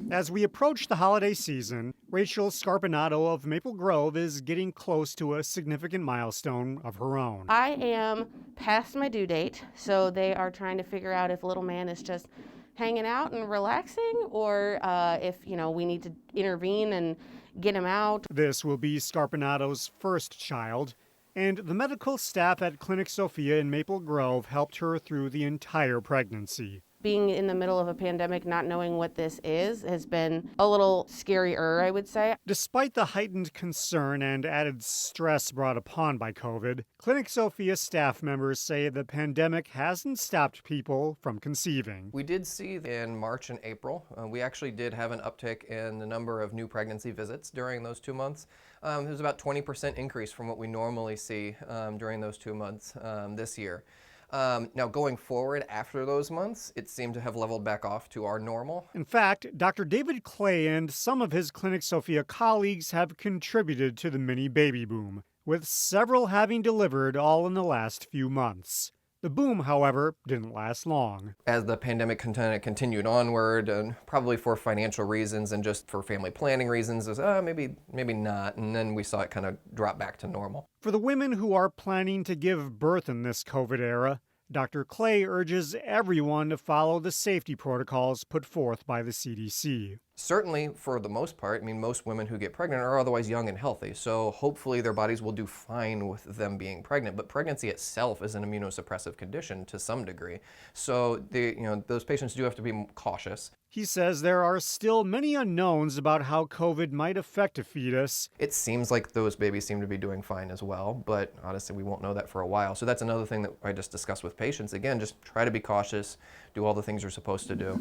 As we approach the holiday season, Rachel Scarpinato of Maple Grove is getting close to a significant milestone of her own. I am past my due date, so they are trying to figure out if little man is just hanging out and relaxing, or if we need to intervene and get him out. This will be Scarpinato's first child, and the medical staff at Clinic Sofia in Maple Grove helped her through the entire pregnancy. Being in the middle of a pandemic, not knowing what this is, has been a little scarier, I would say. Despite the heightened concern and added stress brought upon by COVID, Clinic Sofia staff members say the pandemic hasn't stopped people from conceiving. We did see in March and April, we actually did have an uptick in the number of new pregnancy visits during those 2 months. There's about 20% increase from what we normally see during those 2 months this year. Now, going forward after those months, it seemed to have leveled back off to our normal. In fact, Dr. David Clay and some of his Clinic Sofia colleagues have contributed to the MiniBaby Boom, with several having delivered all in the last few months. The boom, however, didn't last long. As the pandemic continued onward, and probably for financial reasons and just for family planning reasons, maybe not, and then we saw it kind of drop back to normal. For the women who are planning to give birth in this COVID era, Dr. Clay urges everyone to follow the safety protocols put forth by the CDC. Certainly, for the most part, most women who get pregnant are otherwise young and healthy, so hopefully their bodies will do fine with them being pregnant. But pregnancy itself is an immunosuppressive condition to some degree, so those patients do have to be cautious. He says there are still many unknowns about how COVID might affect a fetus. It seems like those babies seem to be doing fine as well, but honestly, we won't know that for a while. So that's another thing that I just discussed with patients. Again, just try to be cautious, do all the things you're supposed to do.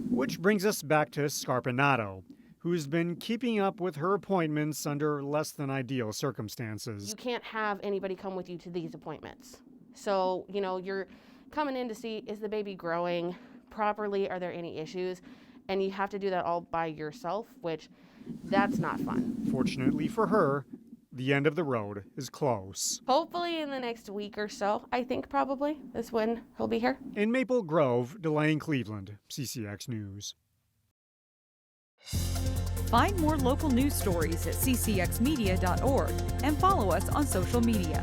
Which brings us back to Scarpinato, who's been keeping up with her appointments under less than ideal circumstances. You can't have anybody come with you to these appointments. So, you're coming in to see, is the baby growing properly? Are there any issues? And you have to do that all by yourself, which that's not fun. Fortunately for her, the end of the road is close. Hopefully in the next week or so, I think probably is when he'll be here. In Maple Grove, Delaney Cleveland, CCX News. Find more local news stories at ccxmedia.org and follow us on social media.